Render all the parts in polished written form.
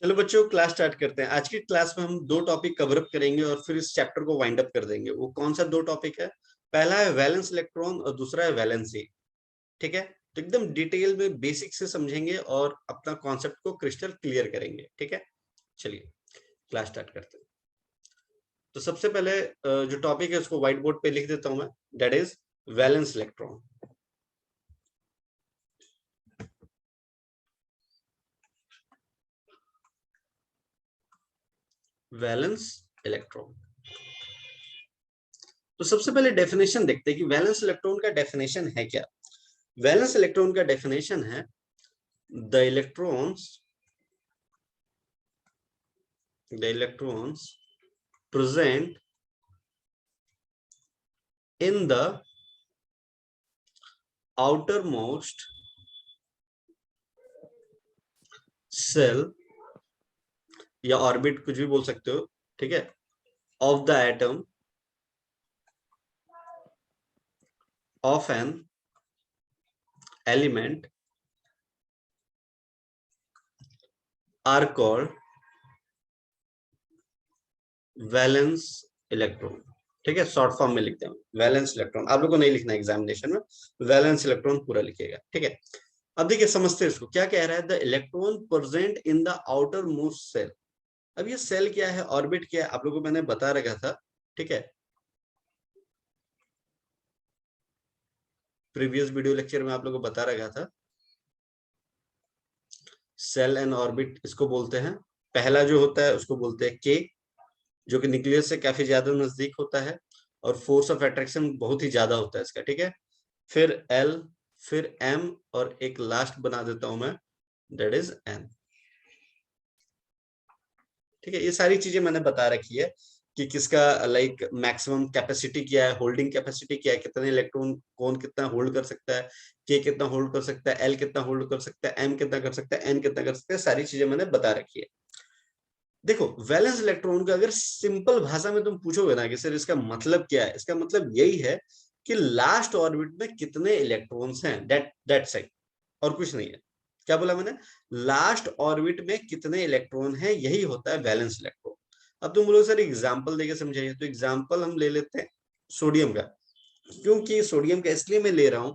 चलो बच्चों, class start करते हैं। आज की क्लास में हम दो टॉपिक कवर अप करेंगे और फिर इस चैप्टर को वाइंड अप कर देंगे। वो कौन सा दो टॉपिक है? पहला है वैलेंस इलेक्ट्रॉन और दूसरा है वैलेंसी। ठीक है, तो एकदम डिटेल में बेसिक से समझेंगे और अपना कॉन्सेप्ट को क्रिस्टल क्लियर करेंगे। ठीक है, चलिए क्लास स्टार्ट करते हैं। तो सबसे पहले जो टॉपिक है उसको व्हाइट बोर्ड पे लिख देता हूं मैं। That is valence electron. Valence electron. तो सबसे पहले डेफिनेशन देखते हैं कि वैलेंस इलेक्ट्रॉन का डेफिनेशन है क्या। वैलेंस इलेक्ट्रॉन का डेफिनेशन है the electrons present in the outermost cell या ऑर्बिट, कुछ भी बोल सकते हो। ठीक है, of the atom of an element are called valence electron. ठीक है, शॉर्ट फॉर्म में लिखते हैं वैलेंस इलेक्ट्रॉन। आप लोगों को नहीं लिखना एग्जामिनेशन में, वैलेंस इलेक्ट्रॉन पूरा लिखिएगा। ठीक है, अब देखिए समझते हैं इसको। क्या कह रहा है? The electron present in the outer most cell. अब ये सेल क्या है, ऑर्बिट क्या है, आप लोगों को मैंने बता रखा था। ठीक है, प्रीवियस वीडियो लेक्चर में आप लोगों को बता रखा था। सेल एंड ऑर्बिट इसको बोलते हैं। पहला जो होता है उसको बोलते हैं के, जो कि न्यूक्लियस से काफी ज्यादा नजदीक होता है और फोर्स ऑफ अट्रैक्शन बहुत ही ज्यादा होता है इसका। ठीक है, फिर एल, फिर एम और एक लास्ट बना देता हूं मैं, दैट इज एन। ठीक है, ये सारी चीजें मैंने बता रखी है कि किसका लाइक मैक्सिमम कैपेसिटी क्या है, होल्डिंग कैपेसिटी क्या है, कितने इलेक्ट्रॉन कौन कितना होल्ड कर सकता है, के कितना होल्ड कर सकता है, एल कितना होल्ड कर सकता है, एम कितना कर सकता है, एन कितना कर सकता है, सारी चीजें मैंने बता रखी है। देखो, वैलेंस इलेक्ट्रॉन का अगर सिंपल भाषा में तुम पूछोगे ना कि सर इसका मतलब क्या है, इसका मतलब यही है कि लास्ट ऑर्बिट में कितने इलेक्ट्रॉन्स हैं, दैट सही, और कुछ नहीं है। क्या बोला मैंने? लास्ट ऑर्बिट में कितने इलेक्ट्रॉन हैं, यही होता है वैलेंस इलेक्ट्रॉन। अब तुम बोलोगे सर एग्जाम्पल देके समझाइए, तो एग्जाम्पल हम ले लेते हैं सोडियम का। क्योंकि सोडियम का इसलिए मैं ले रहा हूं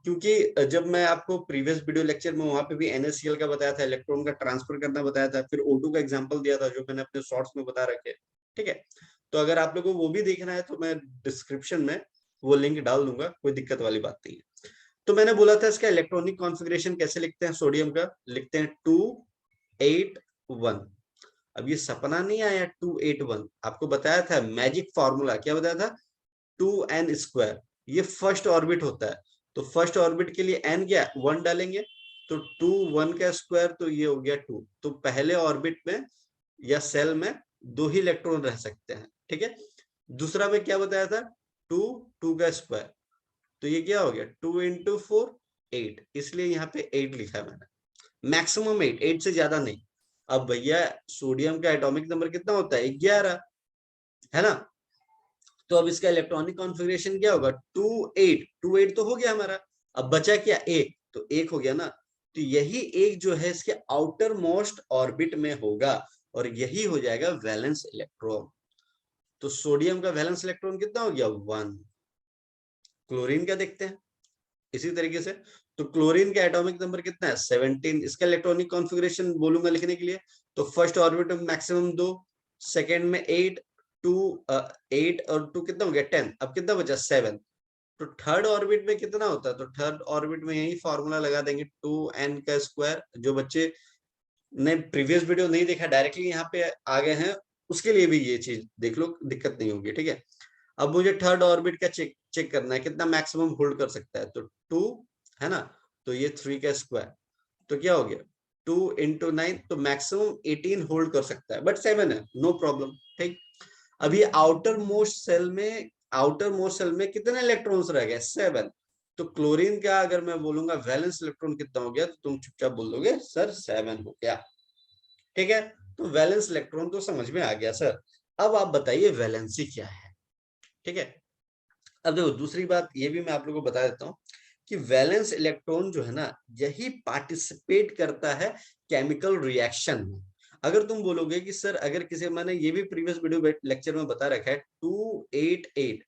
क्योंकि जब मैं आपको प्रीवियस वीडियो लेक्चर में वहां पे भी NaCl का बताया था, इलेक्ट्रॉन का ट्रांसफर करना बताया था, फिर O2 का एग्जांपल दिया था जो मैंने अपने शॉर्ट्स में बता रखे। ठीक है, तो अगर आप लोगों को वो भी देखना है तो मैं डिस्क्रिप्शन में वो लिंक डाल दूंगा, कोई दिक्कत वाली बात नहीं है। तो मैंने बोला था इसका इलेक्ट्रॉनिक कॉन्फ़िगरेशन कैसे लिखते हैं सोडियम का, लिखते हैं 281। अब ये सपना नहीं आया 281, आपको बताया था मैजिक फॉर्मूला, क्या बताया था? 2n²। ये फर्स्ट ऑर्बिट होता है, तो फर्स्ट ऑर्बिट के लिए n क्या 1 डालेंगे, तो 2 1 का स्क्वायर, तो ये हो गया 2। तो पहले ऑर्बिट में या सेल में दो ही इलेक्ट्रॉन रह सकते हैं। ठीक है, दूसरा में क्या बताया था? 2 2 का स्क्वायर, तो ये क्या हो गया 2 इंटू 4 8, इसलिए यहाँ पे 8 लिखा है मैंने। मैक्सिमम 8 से ज्यादा नहीं। अब भैया सोडियम का एटॉमिक नंबर कितना होता है? 11, है ना? तो अब इसका इलेक्ट्रॉनिक कॉन्फ़िगरेशन क्या होगा? 2 8 तो हो गया हमारा। अब बचा क्या? एक, तो एक हो गया ना। तो यही एक जो है इसके आउटर मोस्ट ऑर्बिट में होगा और यही हो जाएगा वैलेंस इलेक्ट्रॉन। तो सोडियम का वैलेंस इलेक्ट्रॉन कितना हो गया? 1। क्लोरीन का देखते हैं इसी तरीके से। तो क्लोरीन का एटॉमिक नंबर कितना है? 17। इसका इलेक्ट्रॉनिक कॉन्फ़िगरेशन बोलूंगा लिखने के लिए, तो फर्स्ट ऑर्बिट में मैक्सिमम 2, सेकेंड में 8, 2 8 और 2 कितना हो गया 10। अब कितना बचा? 7। तो थर्ड ऑर्बिट में कितना होता है? तो थर्ड ऑर्बिट में यही फॉर्मूला लगा देंगे 2n का स्क्वायर। जो बच्चे ने प्रीवियस वीडियो नहीं देखा, डायरेक्टली यहाँ पे आ गए हैं, उसके लिए भी ये चीज देख लो, दिक्कत नहीं होगी। ठीक है, अब मुझे थर्ड ऑर्बिट का चेक चेक करना है कितना मैक्सिमम होल्ड कर सकता है, तो 2, है ना? तो ये 3 का स्क्वायर, तो क्या हो गया 2 इंटू 9, तो मैक्सिमम 18 होल्ड कर सकता है, बट 7 है, नो प्रॉब्लम। ठीक, अभी आउटर मोस्ट सेल में कितने इलेक्ट्रॉन्स रह गए? 7। तो क्लोरीन का अगर मैं बोलूंगा वैलेंस इलेक्ट्रॉन कितना हो गया, तो तुम चुपचाप बोल दोगे सर 7 हो गया। ठीक है, तो वैलेंस इलेक्ट्रॉन तो समझ में आ गया सर। अब आप बताइए वैलेंसी क्या है। ठीक है, अब देखो दूसरी बात ये भी मैं आप लोगों को बता देता हूँ कि वैलेंस इलेक्ट्रॉन जो है ना, यही पार्टिसिपेट करता है केमिकल रिएक्शन में। अगर तुम बोलोगे कि सर अगर किसी, मैंने ये भी प्रीवियस वीडियो लेक्चर में बता रखा है 288,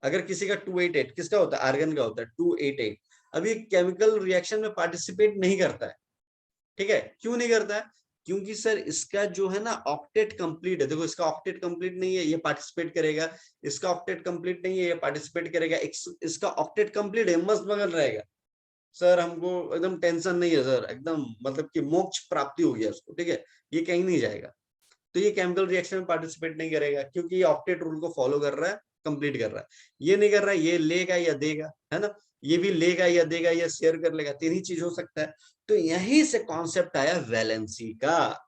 अगर किसी का 288 किसका होता है, आर्गन का होता है 288, अब ये केमिकल रिएक्शन में पार्टिसिपेट नहीं करता है, ठीक है, क्यों नहीं करता है, क्योंकि सर इसका जो है ना ऑक्टेट कंप्लीट है, देखो इसका ऑक्टेट कंप्लीट नहीं है, ये पार्टिसिपेट करेगा, इसका ऑक्टेट कंप्लीट नहीं है, ये पार्टिसिपेट करेगा, इसका ऑक्टेट कंप्लीट है, मस्त मगन रहेगा, सर हमको एकदम टेंशन नहीं है सर, एकदम मतलब कि मोक्ष प्राप्ति हो गया उसको, ठीक है, ये कहीं नहीं जाएगा, तो ये केमिकल रिएक्शन में पार्टिसिपेट नहीं करेगा, क्योंकि ये ऑक्टेट रूल को फॉलो कर रहा है, कंप्लीट कर रहा है, ये नहीं कर रहा है, ये लेगा या देगा, है ना, ये भी लेगा या देगा या शेयर कर लेगा, तीन ही चीज हो सकता है, तो यहीं से कॉन्सेप्ट आया वैलेंसी का,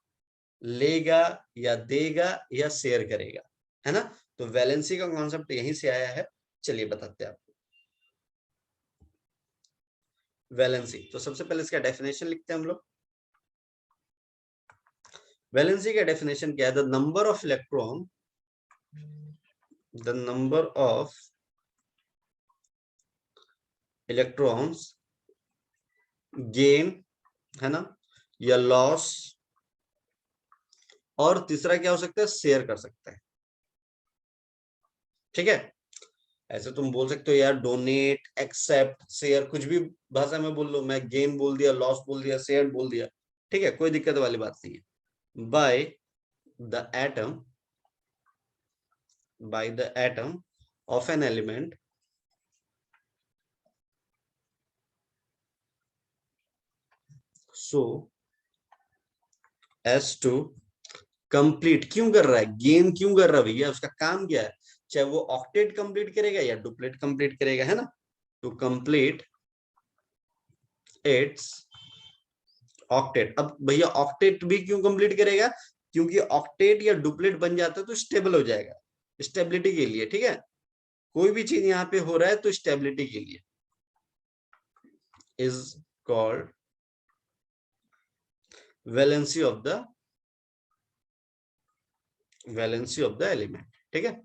लेगा या देगा या शेयर करेगा, है ना, तो वैलेंसी का कॉन्सेप्ट यहीं से आया है। चलिए बताते हैं आपको वैलेंसी, तो सबसे पहले इसका डेफिनेशन लिखते हैं हम लोग। वैलेंसी का डेफिनेशन क्या है, the number of electron, the number of electrons gain, है ना, या लॉस, और तीसरा क्या हो सकता है, शेयर कर सकता है, ठीक है, ऐसे तुम बोल सकते हो यार डोनेट, एक्सेप्ट, शेयर, कुछ भी भाषा में बोल लो, मैं गेन बोल दिया, लॉस बोल दिया, शेयर बोल दिया, ठीक है, कोई दिक्कत वाली बात नहीं है। The atom by the atom of an element so as to complete, क्यों कर रहा है, गेन क्यों कर रहा है भैया, उसका काम क्या है, चाहे वो ऑक्टेट कंप्लीट करेगा या डुप्लेट कंप्लीट करेगा, है ना, टू कंप्लीट इट्स ऑक्टेट। अब भैया ऑक्टेट भी क्यों कंप्लीट करेगा, क्योंकि ऑक्टेट या डुप्लेट बन जाता है तो स्टेबल हो जाएगा, स्टेबिलिटी के लिए, ठीक है, कोई भी चीज यहाँ पे हो रहा है तो स्टेबिलिटी के लिए, is called valency of the element, ठीक है।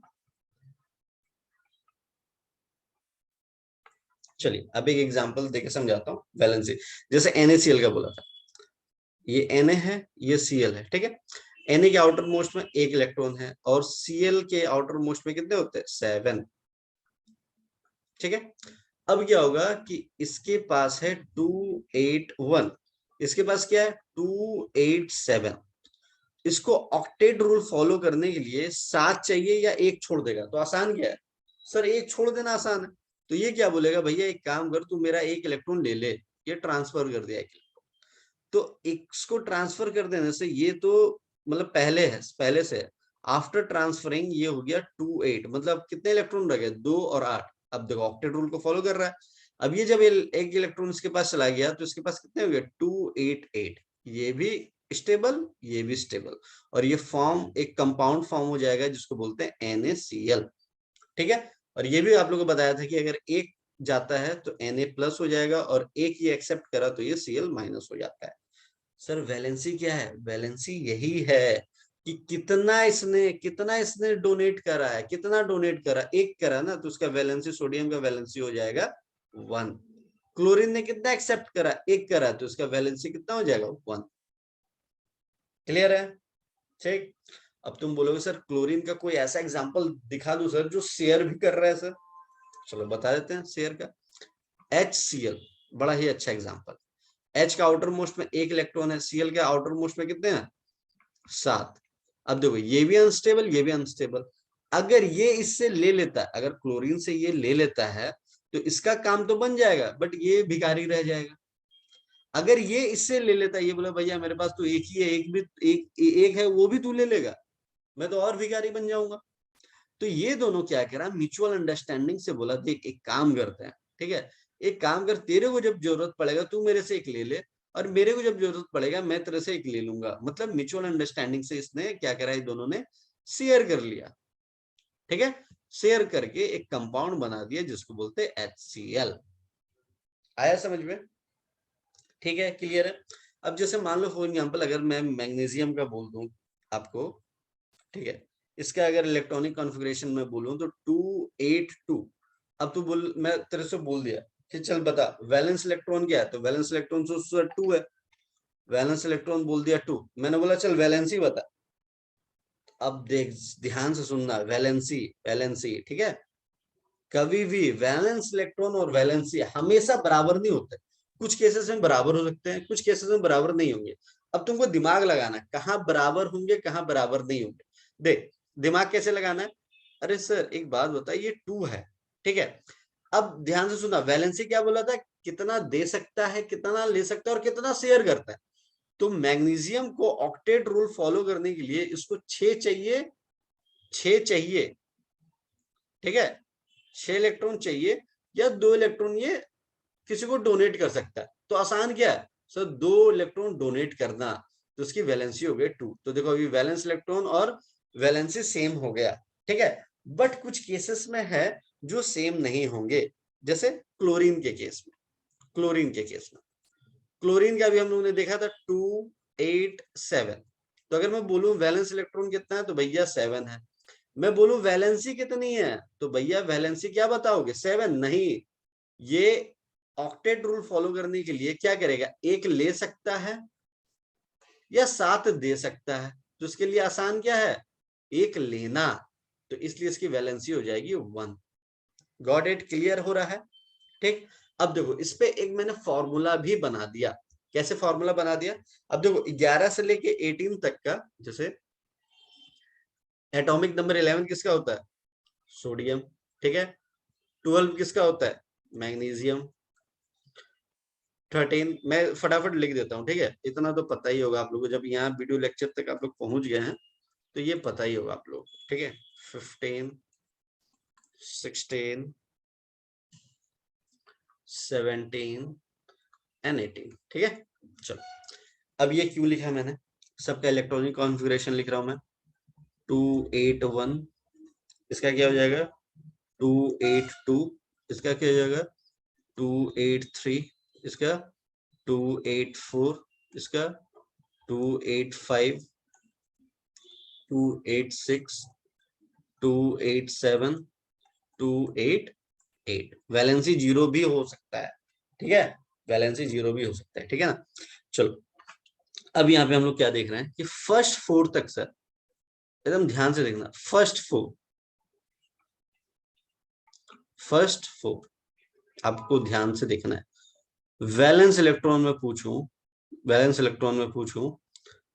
चलिए अब एक एग्जांपल देके समझाता हूँ वैलेंसी, जैसे NaCl का बोला था, ये Na है, ये Cl है, ठीक है, Na के आउटर मोस्ट में एक इलेक्ट्रॉन है और Cl के आउटर मोस्ट में कितने होते हैं, 7, ठीक है। अब क्या होगा कि इसके पास है 281, इसके पास क्या है 287, इसको ऑक्टेट रूल फॉलो करने के लिए 7 चाहिए या एक छोड़ देगा, तो आसान क्या है सर, एक छोड़ देना आसान है, तो ये क्या बोलेगा, भैया एक काम कर, तू मेरा एक इलेक्ट्रॉन ले ले, ये ट्रांसफर कर दिया एक इलेक्ट्रॉन, तो इसको ट्रांसफर कर देने से ये तो मतलब पहले से है, आफ्टर ट्रांसफरिंग ये हो गया 28, मतलब कितने इलेक्ट्रॉन रह गए, 2 और 8, अब देखो ऑक्टेट रूल को फॉलो कर रहा है, अब ये जब एक इलेक्ट्रॉन इसके पास चला गया तो इसके पास कितने हो गए 288, ये भी स्टेबल, ये भी स्टेबल, और ये फॉर्म एक कंपाउंड फॉर्म हो जाएगा जिसको बोलते हैं NaCl, ठीक है, और ये भी आप लोगों को बताया था कि अगर एक जाता है तो Na प्लस हो जाएगा और एक ये एक्सेप्ट करा तो ये Cl माइनस हो जाता है। सर वैलेंसी क्या है, वैलेंसी यही है कि कितना इसने डोनेट करा है, कितना डोनेट करा, एक करा ना तो उसका वैलेंसी, सोडियम का वैलेंसी हो जाएगा 1, क्लोरीन ने कितना एक्सेप्ट करा, एक करा तो उसका वैलेंसी कितना हो जाएगा 1, क्लियर है, ठीक। अब तुम बोलोगे सर क्लोरीन का कोई ऐसा एग्जांपल दिखा दो सर जो शेयर भी कर रहा है सर, चलो बता देते हैं शेयर का, HCl बड़ा ही अच्छा एग्जांपल, H का आउटर मोस्ट में एक इलेक्ट्रॉन है, Cl के आउटर मोस्ट में कितने हैं 7, अब देखो ये भी अनस्टेबल, ये भी अनस्टेबल, अगर ये इससे ले लेता है, अगर क्लोरीन से ये ले लेता है तो इसका काम तो बन जाएगा, बट ये भिखारी रह जाएगा, अगर ये इससे ले लेता है, ये बोला भैया मेरे पास तो एक ही है, एक है वो भी तू ले लेगा, मैं तो और भिखारी बन जाऊंगा, तो ये दोनों क्या करा, म्यूचुअल अंडरस्टैंडिंग से बोला देख एक काम करते हैं, ठीक है, एक काम कर, तेरे को जब जरूरत पड़ेगा तू मेरे से एक ले ले, और मेरे को जब जरूरत पड़ेगा मैं तेरे से एक ले लूंगा, मतलब म्यूचुअल अंडरस्टैंडिंग से इसने क्या करा, ये दोनों ने शेयर कर लिया, ठीक है, शेयर करके एक कंपाउंड बना दिया जिसको बोलते हैं HCl, आया समझ में, ठीक है, क्लियर है। अब जैसे मान लो फॉर एग्जाम्पल अगर मैं मैग्नीशियम का बोल दूं आपको, ठीक है, इसका अगर इलेक्ट्रॉनिक कॉन्फ़िगरेशन में बोलूं तो 282, अब तू बोल, मैं तेरे से बोल दिया कि चल बता वैलेंस इलेक्ट्रॉन क्या है, तो वैलेंस इलेक्ट्रॉन तो 2 है, वैलेंस इलेक्ट्रॉन बोल दिया 2, मैंने बोला चल वैलेंसी बता। अब देख ध्यान से सुनना, वैलेंसी वैलेंसी ठीक है, कभी भी वैलेंस इलेक्ट्रॉन और वैलेंसी हमेशा बराबर नहीं होते। कुछ केसेस में बराबर हो सकते हैं, कुछ केसेस में बराबर नहीं होंगे। अब तुमको दिमाग लगाना कहाँ बराबर होंगे कहाँ बराबर नहीं होंगे। देख दिमाग कैसे लगाना है, अरे सर एक बात बताइए ये 2 है, ठीक है। अब ध्यान से सुना, वैलेंसी क्या बोला था, कितना दे सकता है, कितना ले सकता है और कितना शेयर करता है। तो मैग्नीशियम को ऑक्टेट रूल फॉलो करने के लिए इसको 6 चाहिए, 6 चाहिए, ठीक है, 6 इलेक्ट्रॉन चाहिए, या 2 इलेक्ट्रॉन ये किसी को डोनेट कर सकता है। तो आसान क्या है सर, 2 इलेक्ट्रॉन डोनेट करना, तो उसकी वैलेंसी हो गई 2। तो देखो अभी वैलेंस इलेक्ट्रॉन और वैलेंसी सेम हो गया, ठीक है। बट कुछ केसेस में है जो सेम नहीं होंगे, जैसे क्लोरीन के केस में, क्लोरीन के केस में, क्लोरीन का भी हम लोगों ने देखा था 2 8 7। तो अगर मैं बोलूं वैलेंस इलेक्ट्रॉन कितना है तो भैया 7 है। मैं बोलूं वैलेंसी कितनी है तो भैया वैलेंसी क्या बताओगे, 7 नहीं। ये ऑक्टेट रूल फॉलो करने के लिए क्या करेगा, एक ले सकता है या 7 दे सकता है। तो इसके लिए आसान क्या है, एक लेना, तो इसलिए इसकी वैलेंसी हो जाएगी 1। गॉट इट, क्लियर हो रहा है, ठीक। अब देखो इस पे एक मैंने फॉर्मूला भी बना दिया। कैसे फॉर्मूला बना दिया, अब देखो 11 से लेके 18 तक का, जैसे एटॉमिक नंबर 11 किसका होता है, सोडियम, ठीक है। 12 किसका होता है, मैग्नीशियम। 13 मैं फटाफट लिख देता हूँ, ठीक है, इतना तो पता ही होगा आप लोगों को, जब यहाँ वीडियो लेक्चर तक आप लोग पहुंच गए हैं तो ये पता ही होगा आप लोगों को, ठीक है। 15 16 17 एंड 18, ठीक है। चलो अब ये क्यों लिखा मैंने, सबका इलेक्ट्रॉनिक कॉन्फ़िगरेशन लिख रहा हूं मैं। 281, इसका क्या हो जाएगा 282, इसका क्या हो जाएगा 283, इसका 284, इसका 285, 286, 287, 288। वैलेंसी 0 भी हो सकता है, ठीक है, वैलेंसी 0 भी हो सकता है, ठीक है ना। चलो अब यहाँ पे हम लोग क्या देख रहे हैं कि फर्स्ट 4 तक सर, एकदम ध्यान से देखना, फर्स्ट 4 आपको ध्यान से देखना है। वैलेंस इलेक्ट्रॉन में पूछूं, वैलेंस इलेक्ट्रॉन में पूछूं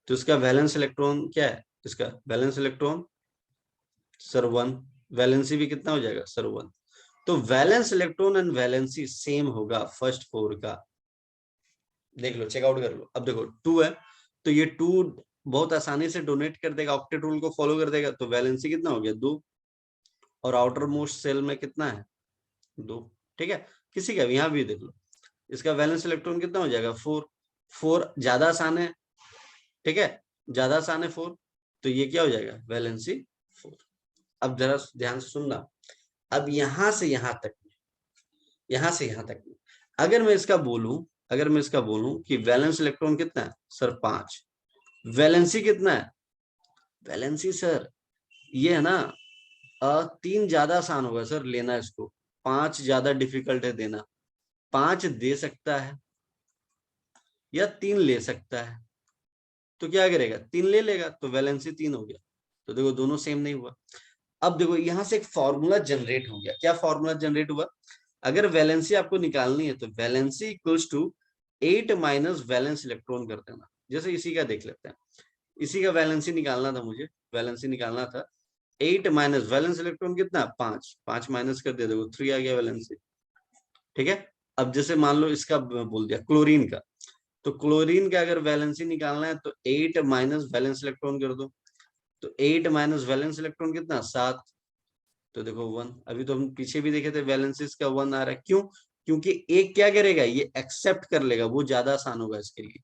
तो इसका वैलेंस इलेक्ट्रॉन क्या है, इसका वैलेंस इलेक्ट्रॉन सर 1, वैलेंसी भी कितना हो जाएगा सर 1। तो valence electron and valency same होगा फर्स्ट 4 का, देख लो चेकआउट कर लो। अब देखो 2 है तो ये 2 बहुत आसानी से डोनेट कर देगा, ऑक्टेट रूल को फॉलो कर देगा, तो वैलेंसी कितना हो गया 2, और आउटर मोस्ट सेल में कितना है 2, ठीक है। किसी का भी यहाँ भी देख लो, इसका वैलेंस इलेक्ट्रॉन कितना हो जाएगा 4, 4 ज्यादा आसान है, ठीक है, ज्यादा आसान है 4, तो ये क्या हो जाएगा वैलेंसी 4। अब जरा ध्यान से सुनना, अब यहां से यहां तक, यहां से यहां तक अगर मैं इसका बोलूं, अगर मैं इसका बोलूं कि वैलेंस इलेक्ट्रॉन कितना है सर 5, वैलेंसी कितना है, वैलेंसी सर ये है ना 3 ज्यादा आसान होगा सर लेना इसको, 5 ज्यादा डिफिकल्ट है देना। 5 दे सकता है या 3 ले सकता है, तो क्या करेगा 3 ले लेगा, तो वैलेंसी 3 हो गया। तो देखो दोनों सेम नहीं हुआ। अब देखो यहां से एक फॉर्मूला जनरेट हो गया, क्या फॉर्मूला जनरेट हुआ, अगर वैलेंसी आपको निकालनी है तो valency equals to 8 minus valence electron कर देना। जैसे इसी का देख लेते हैं, इसी का वैलेंसी निकालना था मुझे, वैलेंसी निकालना था 8 माइनस वैलेंस इलेक्ट्रॉन कितना 5, 5 माइनस कर दे, देखो 3 आ गया वैलेंसी, ठीक है। अब जैसे मान लो इसका बोल दिया क्लोरीन का, तो क्लोरीन का अगर वैलेंसी निकालना है तो 8 माइनस वैलेंस इलेक्ट्रॉन कर दो, तो 8 माइनस वैलेंस इलेक्ट्रॉन कितना 7, तो देखो 1। अभी तो हम पीछे भी देखे थे वैलेंसीज का 1 आ रहा है, क्यों, क्योंकि एक क्या करेगा ये एक्सेप्ट कर लेगा, वो ज्यादा आसान होगा इसके लिए,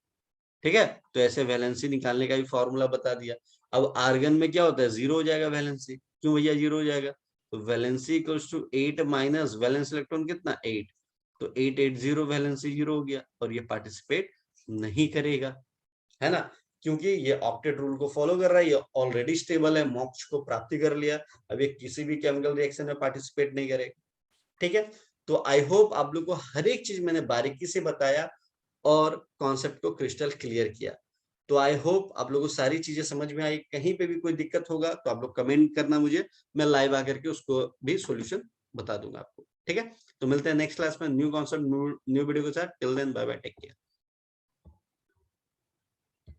ठीक है। तो ऐसे वैलेंसी निकालने का भी फॉर्मूला बता दिया। अब आर्गन में क्या होता है 0 हो जाएगा वैलेंसी, क्यों भैया 0 हो जाएगा, तो valency equals to 8 minus valence electron कितना 8, तो 880 वैलेंसी 0 हो गया, और ये पार्टिसिपेट नहीं करेगा, है ना, क्योंकि ये ऑक्टेट रूल को फॉलो कर रहा है, ये ऑलरेडी स्टेबल है, मोक्ष को प्राप्ति कर लिया, अब ये किसी भी केमिकल रिएक्शन में पार्टिसिपेट नहीं करेगा, ठीक है। तो आई होप आप लोग को हर एक चीज मैंने बारीकी से बताया, और कॉन्सेप्ट को क्रिस्टल क्लियर किया। तो आई होप आप लोगों को सारी चीजें समझ में आई। कहीं पे भी कोई दिक्कत होगा तो आप लोग कमेंट करना मुझे, मैं लाइव आकर के उसको भी सॉल्यूशन बता दूंगा आपको। ठीक है, तो मिलते हैं नेक्स्ट क्लास में न्यू कॉन्सेप्ट न्यू वीडियो के साथ। Till then bye bye, take care.